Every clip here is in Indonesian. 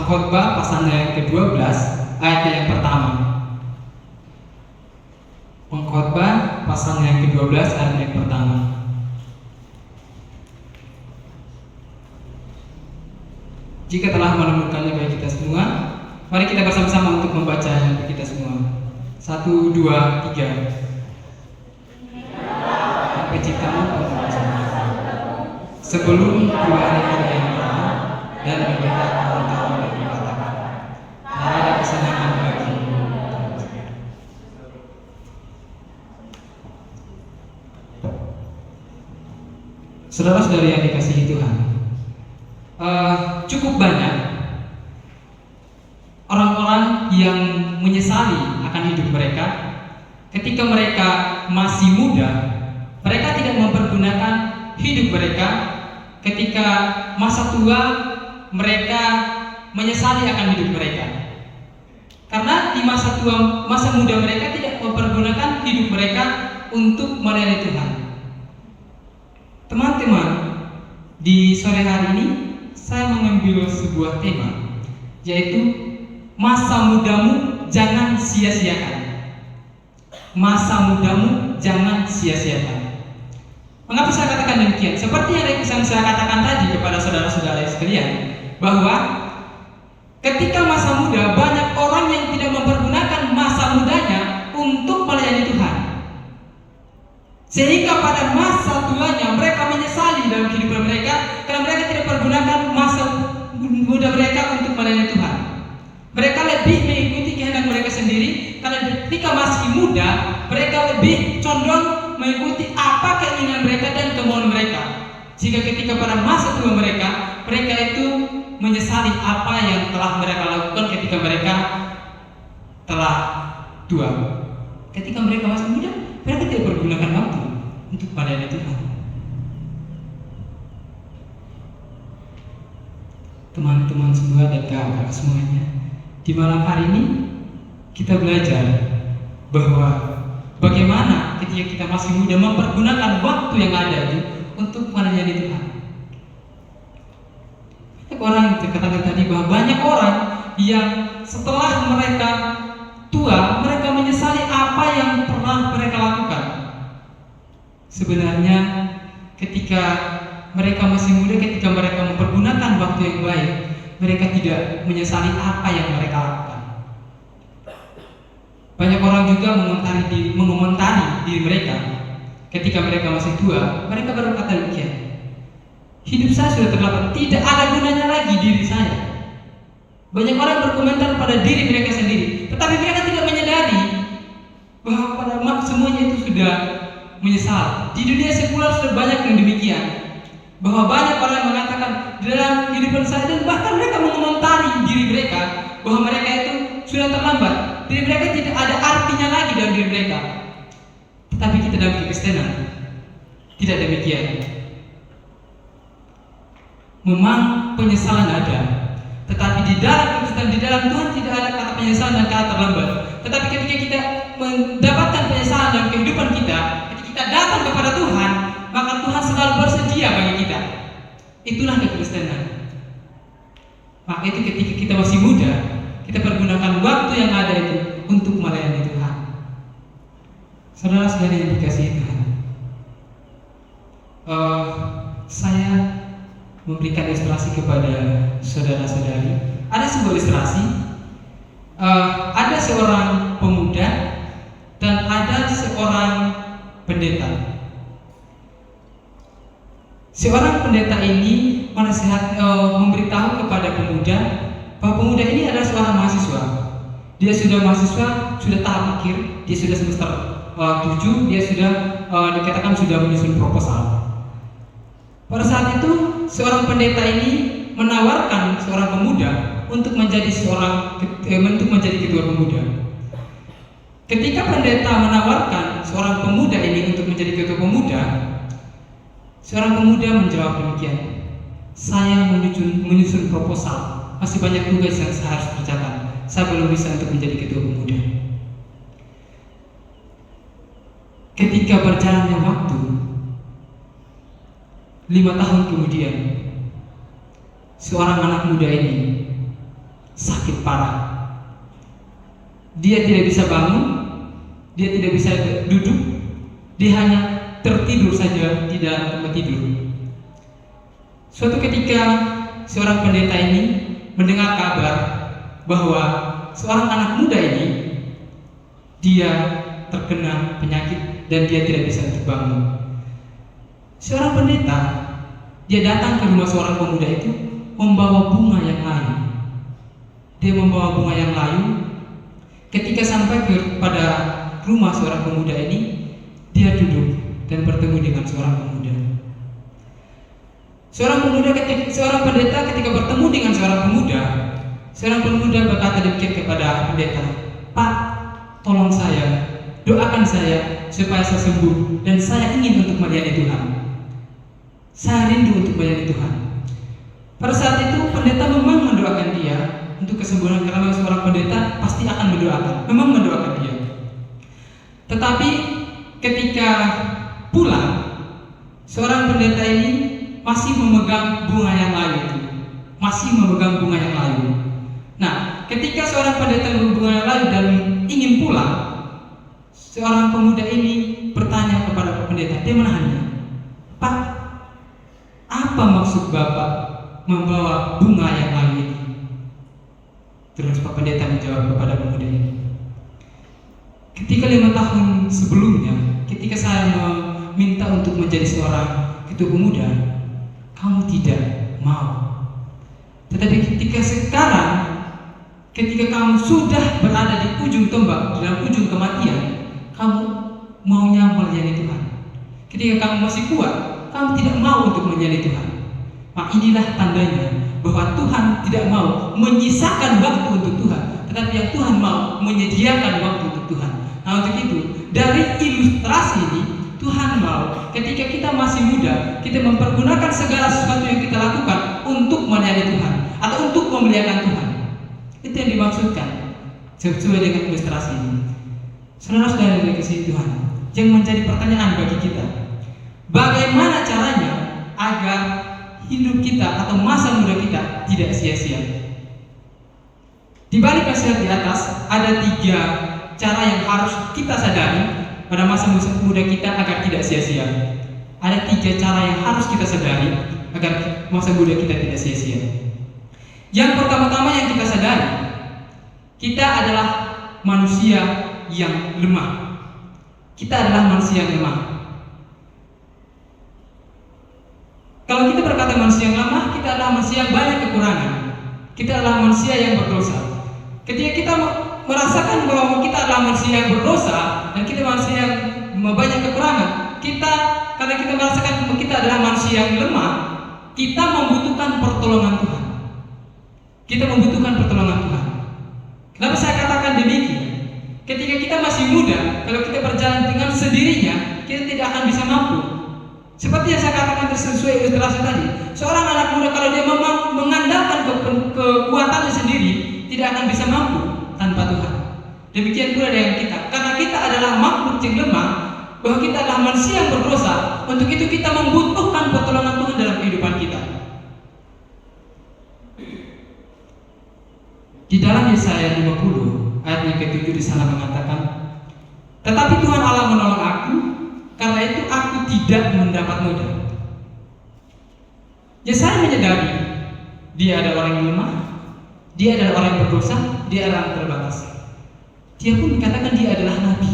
Pengkhotbah pasal yang ke-12 ayat yang pertama. Pengkhotbah pasal yang ke-12 ayat yang pertama. Jika telah menemukannya bagi kita semua, mari kita bersama-sama untuk membacanya bagi kita semua. 1, 2, 3. Penciptamu sebelum dua hari yang pertama dan berbeda tahun-tahun yang dikatakan, ada kesenangan bagimu. Saudara-saudari yang dikasihi Tuhan, cukup banyak orang-orang yang menyesali akan hidup mereka ketika mereka masih muda. Mereka tidak mempergunakan hidup mereka. Ketika masa tua, mereka menyesali akan hidup mereka, karena di masa tua, masa muda mereka tidak mempergunakan hidup mereka untuk melayani Tuhan. Teman-teman, di sore hari ini saya mengambil sebuah tema, yaitu masa mudamu jangan sia-siakan. Masa mudamu jangan sia-siakan. Mengapa saya katakan demikian? Seperti yang saya katakan tadi kepada saudara-saudara sekalian, bahwa ketika masa muda, banyak orang yang tidak mempergunakan masa mudanya untuk melayani Tuhan, sehingga pada masa tuanya mereka menyesali dalam kehidupan mereka karena mereka tidak pergunakan masa muda mereka untuk melayani Tuhan. Mereka lebih mengikuti kehendak mereka sendiri, karena ketika masih muda mereka lebih condong mengikuti apa keinginan mereka dan kemauan mereka, sehingga ketika pada masa tua mereka itu menyesali apa yang telah mereka lakukan ketika mereka telah tua. Ketika mereka masih muda, mereka tidak pergunakan waktu untuk melayani Tuhan. Teman-teman semua dan kakak semuanya, di malam hari ini kita belajar bahwa bagaimana ketika kita masih muda mempergunakan waktu yang ada itu untuk melayani Tuhan. Banyak orang, katakan tadi, bahwa banyak orang yang setelah mereka tua, mereka menyesali apa yang pernah mereka lakukan. Sebenarnya ketika mereka masih muda, ketika mereka mempergunakan waktu yang baik, mereka tidak menyesali apa yang mereka lakukan. Banyak orang juga mengomentari diri mereka ketika mereka masih tua. Mereka berkata demikian, hidup saya sudah terlambat, tidak ada gunanya lagi diri saya. Banyak orang berkomentar pada diri mereka sendiri, tetapi mereka tidak menyadari bahwa pada semuanya itu sudah menyesal. Di dunia sekuler sudah banyak yang demikian, bahwa banyak orang yang mengatakan dalam kehidupan saya, dan bahkan mereka mengomentari diri mereka bahwa mereka itu sudah terlambat, diri mereka tidak ada artinya lagi dalam diri mereka. Tetapi kita dalam kekristenan tidak demikian. Memang penyesalan ada, tetapi di dalam kekristenan, di dalam Tuhan tidak ada kata penyesalan dan kata terlambat. Tetapi ketika kita mendapatkan penyesalan dalam kehidupan kita, ketika kita datang kepada Tuhan, maka Tuhan selalu bersedia bagi kita. Itulah kekristenan. Maka itu ketika kita masih muda, kita pergunakan waktu yang ada itu untuk melayani Tuhan. Saudara-saudari yang dikasihi Tuhan, saya memberikan ilustrasi kepada saudara-saudari. Ada sebuah ilustrasi. Ada seorang pemuda dan ada seorang pendeta. Seorang pendeta ini memberitahu kepada pemuda bahwa pemuda ini adalah seorang mahasiswa. Dia sudah mahasiswa, sudah tahap akhir, dia sudah semester 7, dia sudah dikatakan sudah menyusun proposal. Pada saat itu, seorang pendeta ini menawarkan seorang pemuda untuk menjadi ketua pemuda. Ketika pendeta menawarkan seorang pemuda ini untuk menjadi ketua pemuda, seorang pemuda menjawab demikian, saya menyusun proposal, masih banyak tugas yang saya harus kerjakan, saya belum bisa untuk menjadi ketua pemuda. Ketika berjalannya waktu, 5 tahun kemudian, seorang anak muda ini sakit parah. Dia tidak bisa bangun, dia tidak bisa duduk, dia hanya tertidur saja di dalam tempat tidur. Suatu ketika seorang pendeta ini mendengar kabar bahwa seorang anak muda ini dia terkena penyakit dan dia tidak bisa untuk bangun. Seorang pendeta, dia datang ke rumah seorang pemuda itu membawa bunga yang layu. Dia membawa bunga yang layu. Ketika sampai kepada rumah seorang pemuda ini, dia duduk dan bertemu dengan seorang pemuda. Seorang pendeta ketika bertemu dengan seorang pemuda berkata demikian kepada pendeta, "Pak, tolong saya, doakan saya supaya saya sembuh dan saya ingin untuk melayani Tuhan. Saya rindu untuk melayani Tuhan." Pada saat itu pendeta memang mendoakan dia untuk kesembuhan, karena seorang pendeta pasti akan mendoakan dia. Tetapi ketika pulang, seorang pendeta ini masih memegang bunga yang layu itu, Nah, ketika seorang pendeta memegang bunga yang layu dan ingin pulang, seorang pemuda ini bertanya kepada pendeta, dia menahannya, "Pak, apa maksud Bapak membawa bunga yang layu ini?" Terus Pak Pendeta menjawab kepada pemuda ini, "Ketika 5 tahun sebelumnya, ketika saya meminta untuk menjadi seorang ketua pemuda, kamu tidak mau. Tetapi ketika sekarang, ketika kamu sudah berada di ujung tombak, dalam ujung kematian, kamu maunya melayani Tuhan. Ketika kamu masih kuat, kamu tidak mau untuk melayani Tuhan. Maka inilah tandanya bahwa Tuhan tidak mau menyisakan waktu untuk Tuhan, tetapi yang Tuhan mau menyediakan waktu untuk Tuhan." Nah, untuk itu, dari ilustrasi ini, Tuhan mau ketika kita masih muda, kita mempergunakan segala sesuatu yang kita lakukan untuk melayani Tuhan atau untuk memuliakan Tuhan. Itu yang dimaksudkan sesuai dengan ilustrasi ini. Saudara-saudara yang dikasihi Tuhan, yang menjadi pertanyaan bagi kita, bagaimana caranya agar hidup kita atau masa muda kita tidak sia-sia? Di balik nasihat di atas ada 3 cara yang harus kita sadari pada masa muda kita agar tidak sia-sia. Ada 3 cara yang harus kita sadari agar masa muda kita tidak sia-sia. Yang pertama-tama yang kita sadari, kita adalah manusia yang lemah. Kalau kita berkata manusia yang lemah, kita adalah manusia yang banyak kekurangan. Kita adalah manusia yang berdosa. Ketika kita merasakan bahwa kita adalah manusia yang berdosa dan kita manusia yang banyak kekurangan, karena kita merasakan bahwa kita adalah manusia yang lemah, kita membutuhkan pertolongan Tuhan. Kenapa saya katakan demikian? Ketika kita masih muda, kalau kita berjalan dengan sendirinya, kita tidak akan bisa mampu. Seperti yang saya katakan sesuai ilustrasi tadi, seorang anak muda kalau dia memang mengandalkan kekuatannya sendiri, tidak akan bisa mampu tanpa Tuhan. Demikian pula dengan kita, karena kita adalah makhluk yang lemah, bahwa kita adalah manusia yang berdosa. Untuk itu kita membutuhkan pertolongan Tuhan dalam kehidupan kita. Di dalam Yesaya 50 ayat yang ke-7 di sana mengatakan, "Tetapi Tuhan Allah menolong aku, karena itu aku tidak mendapat noda." Yesaya menyadari dia adalah orang yang lemah, dia adalah orang yang berdosa, dia adalah orang terbatas. Dia pun dikatakan dia adalah nabi.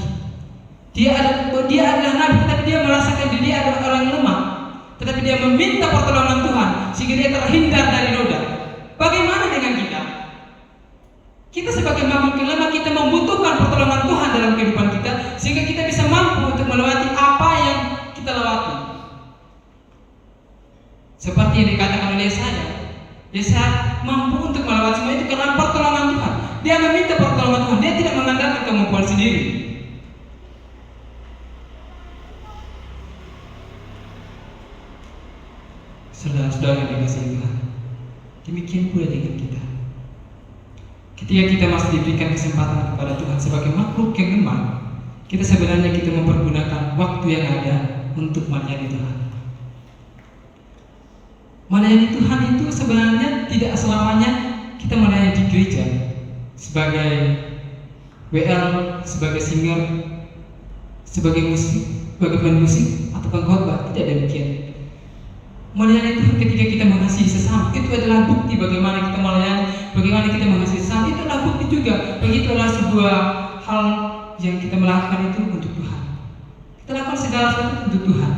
Dia adalah nabi, tetapi dia merasakan diri dia adalah orang yang lemah. Tetapi dia meminta pertolongan Tuhan sehingga dia terhindar dari noda. Bagaimana dengan kita? Kita sebagai makhluk yang lemah, kita membutuhkan pertolongan Tuhan dalam kehidupan kita sehingga kita bisa mampu untuk melewati apa yang kita lewati. Seperti yang dikatakan oleh Yesaya mampu untuk melewati semua itu karena pertolongan Tuhan. Dia meminta pertolongan Tuhan, dia tidak mengandalkan kemampuan sendiri. Saudara-saudara yang dikasihi Tuhan, demikian pula dengan kita. Ketika kita masih diberikan kesempatan kepada Tuhan sebagai makhluk yang lemah, kita sebenarnya mempergunakan waktu yang ada untuk melayani Tuhan. Melayani Tuhan itu sebenarnya tidak selamanya kita melayani di gereja. manusia, sebagai WL, sebagai singer, sebagai pemain musik atau pengkhotbah, tidak demikian. Melayani Tuhan ketika kita mengasihi sesama, itu adalah bukti bagaimana kita melayani, bagaimana kita mengasihi sesama. Itu adalah bukti juga. Begitu adalah sebuah hal yang kita melakukan itu untuk Tuhan. Kita lakukan segala sesuatu untuk Tuhan.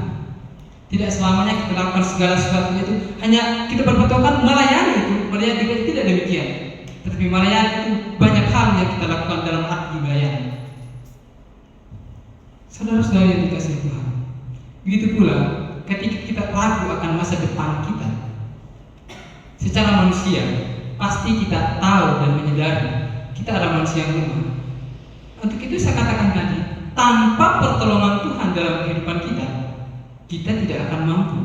Tidak selamanya kita lakukan segala sesuatu itu hanya kita berpatokan melayani itu. Melayani juga tidak demikian. Tetapi melayani itu banyak hal yang kita lakukan dalam arti melayani. Saudara-saudara yang dikasihi Tuhan, begitu pula ketika kita ragu akan masa depan kita, secara manusia pasti kita tahu dan menyadari kita adalah manusia yang lemah. Untuk itu saya katakan tadi, tanpa pertolongan Tuhan dalam kehidupan kita, kita tidak akan mampu.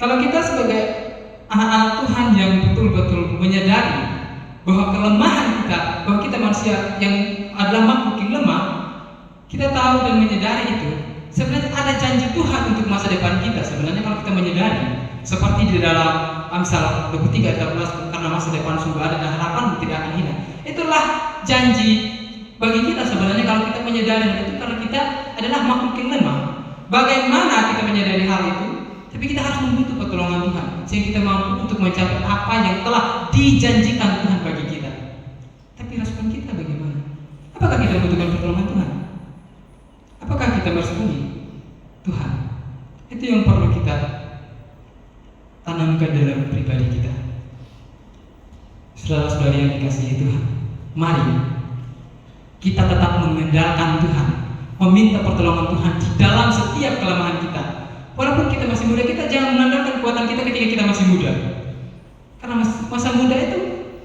Kalau kita sebagai anak-anak Tuhan yang betul-betul menyadari bahwa kelemahan kita, bahwa kita manusia yang adalah makhluk yang lemah, kita tahu dan menyadari itu. Sebenarnya ada janji Tuhan untuk masa depan kita. Sebenarnya kalau kita menyadari, seperti di dalam Amsal 23 ayat 18, karena masa depan sungguh ada dan harapan tidak akan hilang. Itulah janji bagi kita sebenarnya kalau kita menyadari itu, karena kita adalah makhluk yang lemah. Bagaimana kita menyadari hal itu? Tapi kita harus membutuh pertolongan Tuhan sehingga kita mampu untuk mencapai apa yang telah dijanjikan Tuhan bagi kita. Tapi respon kita bagaimana? Apakah kita membutuhkan pertolongan Tuhan? Apakah kita bersembunyi? Tuhan, itu yang perlu kita tanamkan dalam pribadi kita. Saudara-saudari yang dikasihi Tuhan, mari kita tetap mengandalkan Tuhan, meminta pertolongan Tuhan di dalam setiap kelemahan kita. Walaupun kita masih muda, kita jangan mengandalkan kekuatan kita ketika kita masih muda. Karena masa muda itu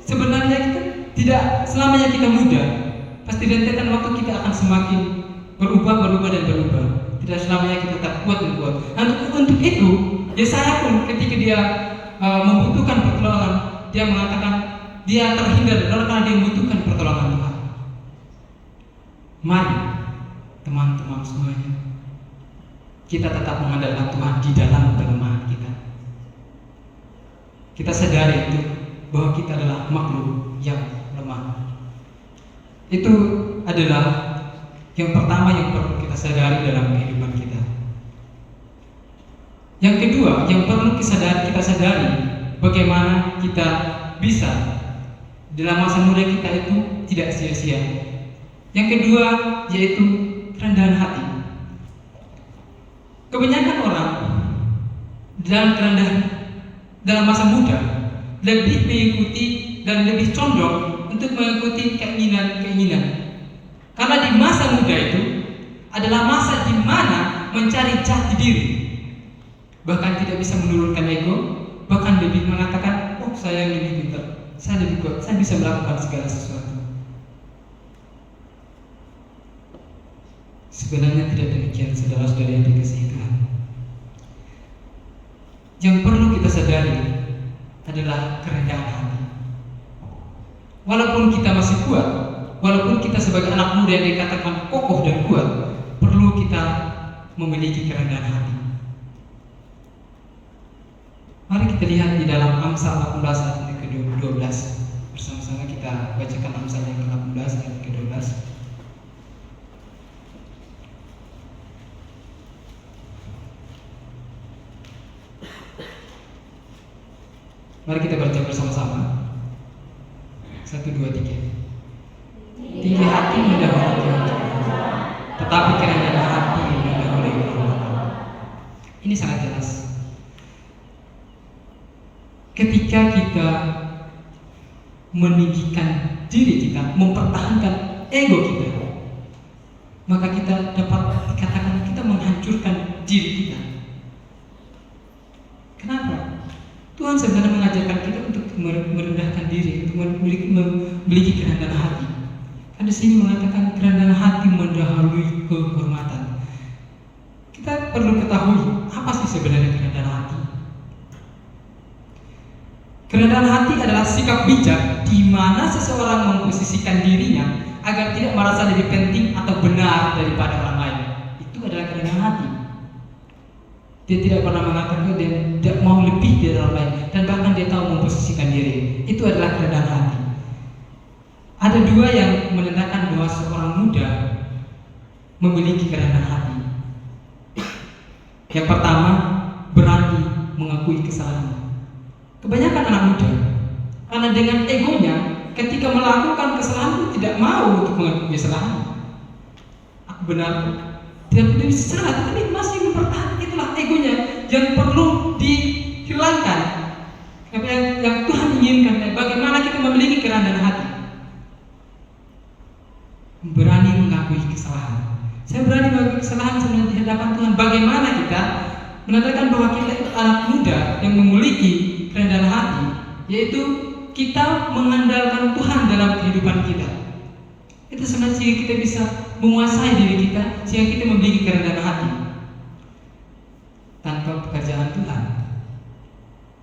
sebenarnya kita tidak selamanya kita muda. Pasti rentetan waktu kita akan semakin berubah. Tidak selamanya kita tetap kuat dan kuat. Untuk itu, Yesaya pun ketika dia membutuhkan pertolongan, dia mengatakan dia terhindar karena dia membutuhkan pertolongan Tuhan. Mari teman-teman semuanya, kita tetap mengandalkan Tuhan di dalam kelemahan kita. Kita sadari itu bahwa kita adalah makhluk yang lemah. Itu adalah yang pertama yang perlu kita sadari dalam kehidupan kita. Yang kedua, yang perlu kita sadari bagaimana kita bisa dalam masa muda kita itu tidak sia-sia. Yang kedua yaitu kerendahan hati. Kebanyakan orang dalam masa muda lebih mengikuti dan lebih condong untuk mengikuti keinginan. Karena di masa muda itu adalah masa di mana mencari jati diri, bahkan tidak bisa menurunkan ego, bahkan lebih mengatakan, oh saya lebih pintar, saya lebih kuat, saya bisa melakukan segala sesuatu. Sebenarnya tidak demikian, saudara-saudara yang dikasihi Tuhan. Yang perlu kita sadari adalah kerendahan hati. Walaupun kita masih kuat, walaupun kita sebagai anak muda yang dikatakan kokoh dan kuat, perlu kita memiliki kerendahan hati. Mari kita lihat di dalam Amsal 18 ayat yang ke-12. Bersama-sama kita bacakan Amsal yang ke-18 ayat ke-12. Mari kita baca bersama-sama. 1, 2, 3. Tinggi hati mendahului Tuhan, tetapi kerendahan hati mendahului kehormatan. Ini sangat jelas. Ketika kita meninggikan diri kita, mempertahankan ego kita, maka kita dapat dikatakan kita menghancurkan diri kita. Kenapa? Tuhan sebenarnya mengajarkan kita untuk merendahkan diri, untuk memiliki kerendahan hati. Kan di sini mengatakan kerendahan hati mendahului kehormatan. Kita perlu ketahui apa sih sebenarnya kerendahan hati. Kerendahan hati adalah sikap bijak di mana seseorang memposisikan dirinya agar tidak merasa lebih penting atau benar daripada orang lain. Itu adalah kerendahan hati. Dia tidak pernah mengatakan dia tidak mau lebih dari orang lain, dan bahkan dia tahu memposisikan diri. Itu adalah kerendahan hati. Ada dua yang menandakan bahwa seorang muda memiliki kerendahan hati. Yang pertama, berani mengakui kesalahan. Kebanyakan anak muda, karena dengan egonya, ketika melakukan kesalahan itu tidak mau untuk mengakui kesalahan. Aku benar, tidak peduli salah, tetapi masih mempertahankan. Itulah egonya yang perlu dihilangkan. Yang Tuhan inginkan, bagaimana kita memiliki kerendahan hati, berani mengakui kesalahan. Saya berani mengakui kesalahan sebenarnya di hadapan Tuhan. Bagaimana kita menandakan bahwa kita itu anak muda yang memiliki kerendahan hati, yaitu kita mengandalkan Tuhan dalam kehidupan kita. Itu sebenarnya sehingga kita bisa menguasai diri kita, sehingga kita memiliki kerendahan hati. Tanpa pekerjaan Tuhan,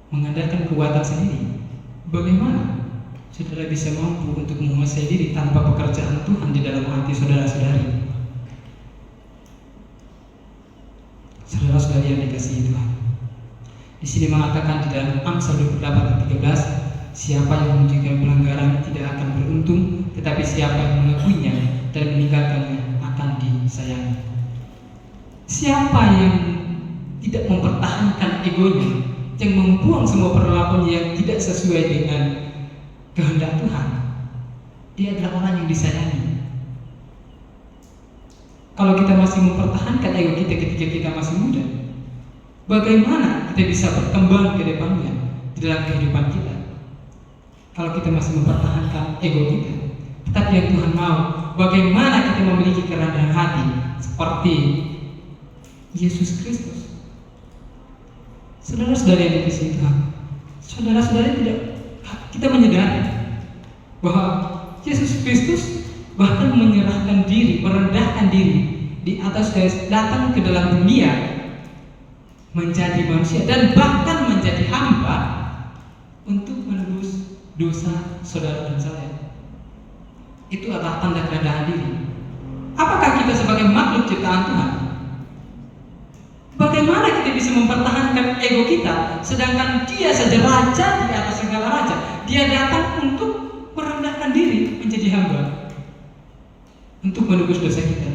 mengandalkan kekuatan sendiri, bagaimana saudara bisa mampu untuk menguasai diri tanpa pekerjaan Tuhan di dalam hati saudara-saudari? Saudara-saudari yang dikasihi Tuhan, di sini mengatakan di dalam Amsal 28 ayat 13, siapa yang menunjukkan pelanggaran tidak akan beruntung, tetapi siapa yang mengakuinya dan meninggalkannya akan disayangi. Siapa yang tidak mempertahankan egonya, yang membuang semua perilakunya yang tidak sesuai dengan kehendak Tuhan, dia adalah orang yang disayangi. Kalau kita masih mempertahankan ego kita ketika kita masih muda, bagaimana kita bisa berkembang ke depannya di dalam kehidupan kita? Kalau kita masih mempertahankan ego kita. Tetapi yang Tuhan mau, bagaimana kita memiliki kerendahan hati seperti Yesus Kristus. Saudara-saudari yang dikasihi Tuhan, saudara-saudari tidak, kita menyadari bahwa Yesus Kristus bahkan menyerahkan diri, merendahkan diri di atas garis, datang ke dalam dunia menjadi manusia dan bahkan menjadi hamba untuk menebus dosa saudara dan saya. Itu adalah tanda kerendahan diri. Apakah kita sebagai makhluk ciptaan Tuhan, bagaimana kita bisa mempertahankan ego kita, sedangkan Dia saja raja di atas segala raja? Dia datang untuk merendahkan diri menjadi hamba untuk menebus dosa kita.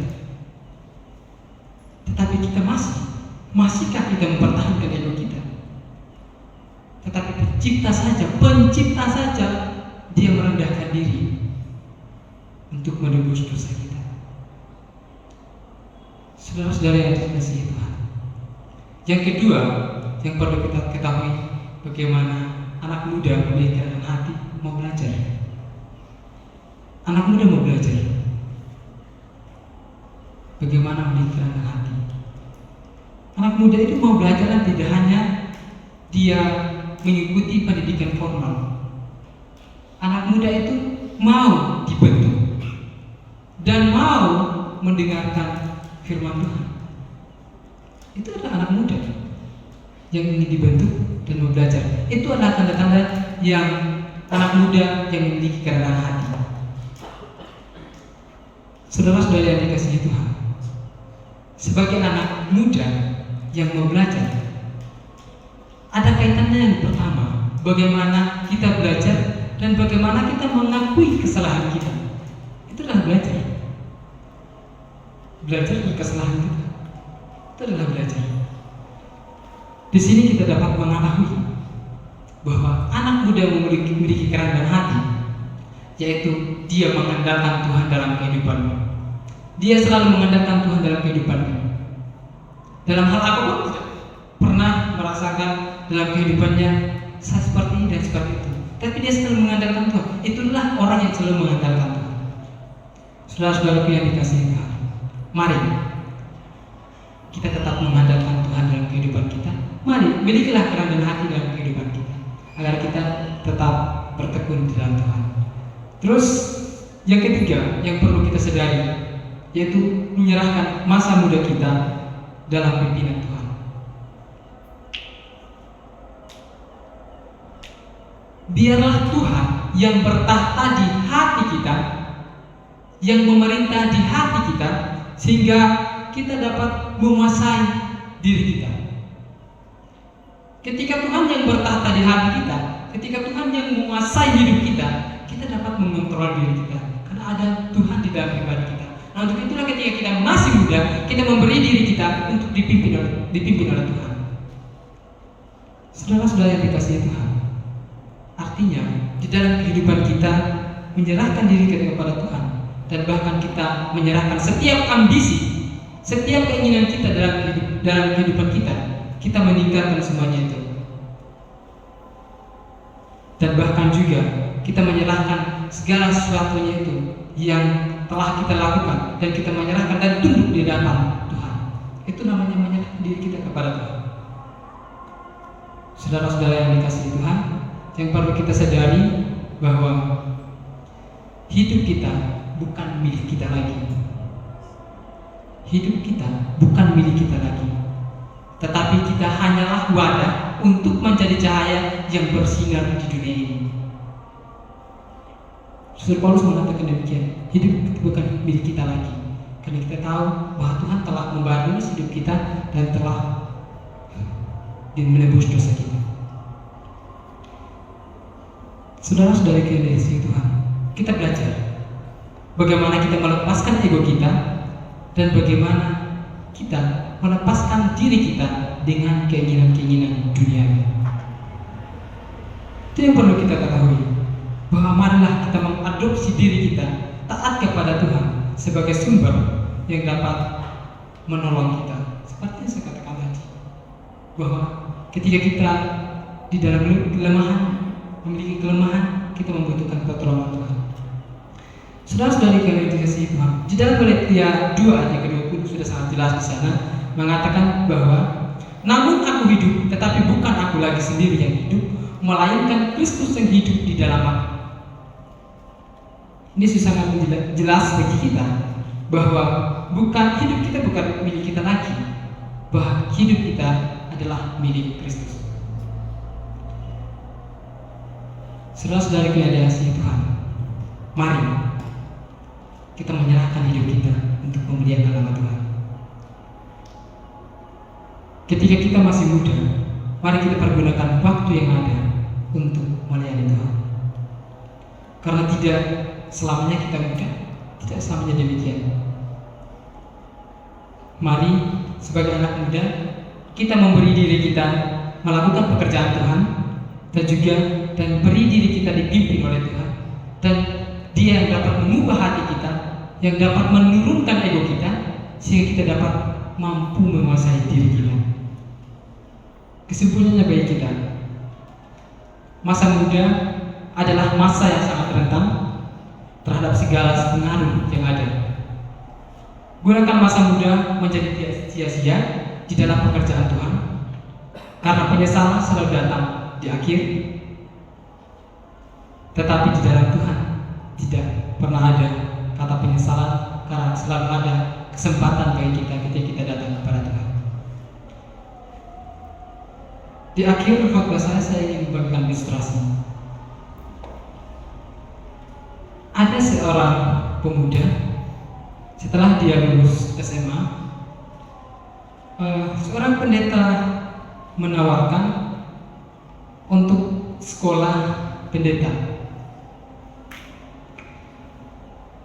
Tetapi kita masihkah kita mempertahankan ego kita? Tetapi pencipta saja Dia merendahkan diri untuk menebus dosa kita. Saudara-saudara yang dikasihi Tuhan, yang kedua yang perlu kita ketahui, bagaimana anak muda memiliki kerendahan hati, mau belajar. Anak muda mau belajar bagaimana memiliki kerendahan hati. Anak muda itu mau belajar dan tidak hanya dia mengikuti pendidikan formal. Anak muda itu mau dibentuk dan mau mendengarkan firman Tuhan. Itu adalah anak muda yang ingin dibentuk dan mau belajar. Itu adalah tanda-tanda yang anak muda yang memiliki kerendahan hati. Saudara-saudara yang dikasihi Tuhan, sebagai anak muda yang mau belajar, ada kaitannya yang pertama, bagaimana kita belajar dan bagaimana kita mengakui kesalahan kita. Itu adalah belajar. Belajar dari kesalahan kita, itu adalah belajar. Di sini kita dapat mengetahui bahwa anak muda memiliki kerendahan hati, yaitu dia mengandalkan Tuhan dalam kehidupannya. Dia selalu mengandalkan Tuhan dalam kehidupannya. Dalam hal apapun tidak pernah merasakan dalam kehidupannya saya seperti ini dan seperti itu, tapi dia selalu mengandalkan Tuhan. Itulah orang yang selalu mengandalkan Tuhan. Saudara-saudaraku yang dikasihi Tuhan, mari kita tetap mengandalkan Tuhan dalam kehidupan kita. Mari milikilah kerendahan hati dalam kehidupan kita, agar kita tetap bertekun di dalam Tuhan. Terus yang ketiga yang perlu kita sadari, yaitu menyerahkan masa muda kita dalam pimpinan Tuhan. Biarlah Tuhan yang bertahta di hati kita, yang memerintah di hati kita, sehingga kita dapat menguasai diri kita. Ketika Tuhan yang bertahta di hati kita, ketika Tuhan yang menguasai hidup kita, kita dapat mengontrol diri kita karena ada Tuhan di dalam pribadi kita. Nah, untuk itulah ketika kita masih muda, kita memberi diri kita untuk dipimpin oleh Tuhan. Saudara-saudara yang dikasihi Tuhan, artinya di dalam kehidupan kita menyerahkan diri kita kepada Tuhan, dan bahkan kita menyerahkan setiap ambisi, setiap keinginan kita dalam kehidupan kita meninggalkan semuanya itu. Dan bahkan juga kita menyerahkan segala sesuatunya itu yang telah kita lakukan, dan kita menyerahkan dan tunduk di hadapan Tuhan. Itu namanya menyerahkan diri kita kepada Tuhan. Saudara-saudara yang dikasihi Tuhan, yang perlu kita sadari bahwa hidup kita bukan milik kita lagi. Hidup kita bukan milik kita lagi, tetapi kita hanyalah wadah untuk menjadi cahaya yang bersinar di dunia ini. Saudara Paulus mengatakan demikian, hidup bukan milik kita lagi, karena kita tahu bahwa Tuhan telah membaharui hidup kita dan telah menebus dosa kita. Saudara-saudari yang dikasihi Tuhan, kita belajar bagaimana kita melepaskan ego kita dan bagaimana kita melepaskan diri kita dengan keinginan-keinginan duniawi. Itu yang perlu kita ketahui, bahwa marilah kita mengadopsi diri kita taat kepada Tuhan sebagai sumber yang dapat menolong kita. Seperti yang saya katakan tadi, bahwa ketika kita di dalam kelemahan, memiliki kelemahan, kita membutuhkan pertolongan Tuhan. Saudara-saudari yang dikasihi Tuhan, di dalam Galatia 2 ayat ke-20 sudah sangat jelas di sana mengatakan bahwa namun aku hidup, tetapi bukan aku lagi sendiri yang hidup, melainkan Kristus yang hidup di dalam aku. Ini sangat jelas bagi kita bahwa hidup kita bukan milik kita lagi, bahwa hidup kita adalah milik Kristus. Saudara-saudari yang dikasihi Tuhan, mari kita menyerahkan hidup kita untuk memuliakan nama Tuhan. Ketika kita masih muda, mari kita pergunakan waktu yang ada untuk melayani Tuhan. Karena tidak selamanya kita muda, tidak selamanya demikian. Mari sebagai anak muda kita memberi diri kita melakukan pekerjaan Tuhan, dan beri diri kita dipimpin oleh Tuhan, dan Dia yang dapat mengubah hati kita, yang dapat menurunkan ego kita, sehingga kita dapat mampu menguasai diri kita. Kesimpulannya bagi kita, masa muda adalah masa yang sangat rentan terhadap segala pengaruh yang ada. Gunakan masa muda menjadi sia-sia di dalam pekerjaan Tuhan, karena penyesalan selalu datang di akhir. Tetapi di dalam Tuhan tidak pernah ada kata penyesalan, karena selalu ada kesempatan bagi kita ketika kita datang kepada Tuhan. Di akhir khotbah saya ingin membagikan ilustrasi. Ada seorang pemuda, setelah dia lulus SMA, seorang pendeta menawarkan untuk sekolah pendeta.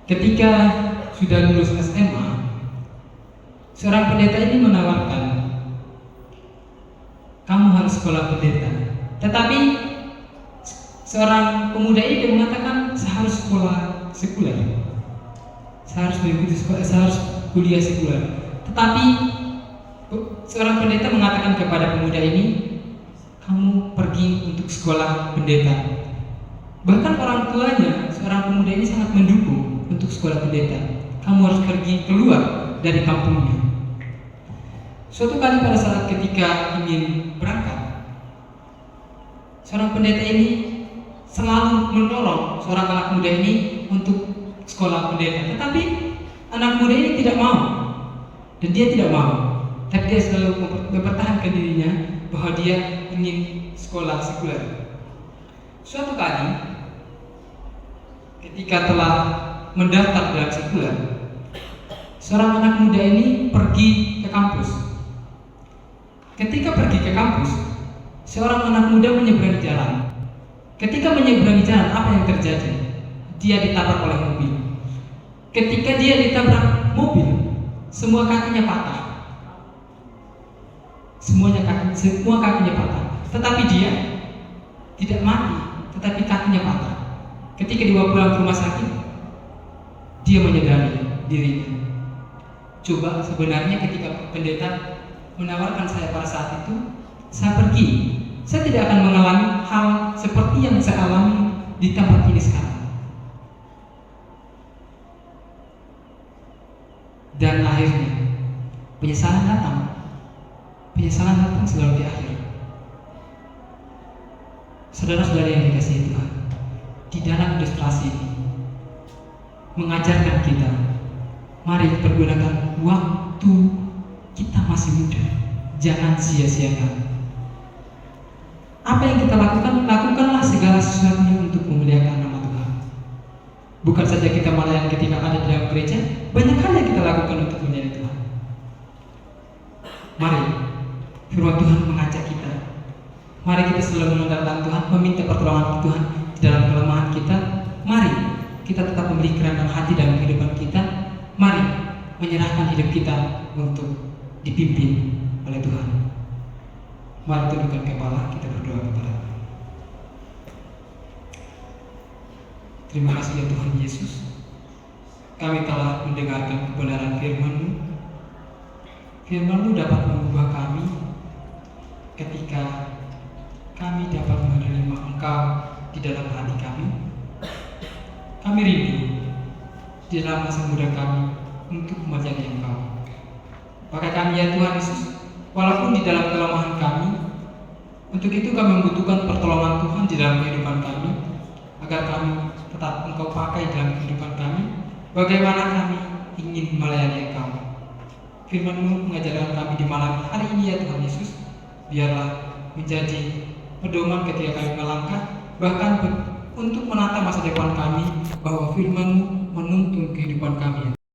Ketika sudah lulus SMA, seorang pendeta ini menawarkan, kamu harus sekolah pendeta. Tetapi seorang pemuda ini mengatakan, saya harus sekolah sekuler, saya harus kuliah sekuler. Tetapi seorang pendeta mengatakan kepada pemuda ini, kamu pergi untuk sekolah pendeta. Bahkan orang tuanya seorang pemuda ini sangat mendukung untuk sekolah pendeta. Kamu harus pergi keluar dari kampungnya. Suatu kali pada saat ketika ingin berangkat, seorang pendeta ini selalu mendorong seorang anak muda ini untuk sekolah pendeta. Tetapi anak muda ini tidak mau, dan dia tidak mau. Tapi dia selalu mempertahankan dirinya bahwa dia ingin sekolah sekuler. Suatu kali ketika telah mendaftar dalam sekuler, seorang anak muda ini pergi ke kampus. Ketika pergi ke kampus, seorang anak muda menyeberang jalan. Ketika menyeberangi jalan, apa yang terjadi? Dia ditabrak oleh mobil. Ketika dia ditabrak mobil, semua kakinya patah. Semua kakinya patah. Tetapi dia tidak mati, tetapi kakinya patah. Ketika dibawa pulang ke rumah sakit, dia menyadari dirinya. Coba sebenarnya ketika pendeta menawarkan saya pada saat itu, saya pergi. Saya tidak akan mengalami hal seperti yang saya alami di tempat ini sekarang. Dan akhirnya penyesalan datang. Penyesalan datang selalu di akhir. Saudara-saudara yang dikasihi Tuhan, di dalam ilustrasi ini mengajarkan kita, mari pergunakan waktu kita masih muda. Jangan sia-siakan. Apa yang kita lakukan, lakukanlah segala sesuatunya untuk memuliakan nama Tuhan. Bukan saja kita melayani ketika ada di dalam gereja, banyak hal yang kita lakukan untuk melayani Tuhan. Mari, firman Tuhan mengajak kita. Mari kita selalu mengandalkan Tuhan, meminta pertolongan Tuhan di dalam kelemahan kita. Mari kita tetap memberi kerendahan hati dalam kehidupan kita. Mari menyerahkan hidup kita untuk dipimpin oleh Tuhan. Mari tundukkan kepala, kita berdoa kepada Tuhan. Terima kasih ya Tuhan Yesus. Kami telah mendengarkan kebenaran firman-Mu. Firman-Mu dapat mengubah kami ketika kami dapat menerima Engkau di dalam hati kami. Kami rindu di dalam masa muda kami untuk melayani Engkau. Pakai kami ya Tuhan Yesus, walaupun di dalam kelemahan kami. Untuk itu kami membutuhkan pertolongan Tuhan di dalam kehidupan kami, agar kami tetap Engkau pakai dalam kehidupan kami. Bagaimana kami ingin melayani Engkau. Firman-Mu mengajarkan kami di malam hari ini ya Tuhan Yesus. Biarlah menjadi pedoman ketika kami melangkah, bahkan untuk menata masa depan kami, bahwa firman-Mu menuntun kehidupan kami.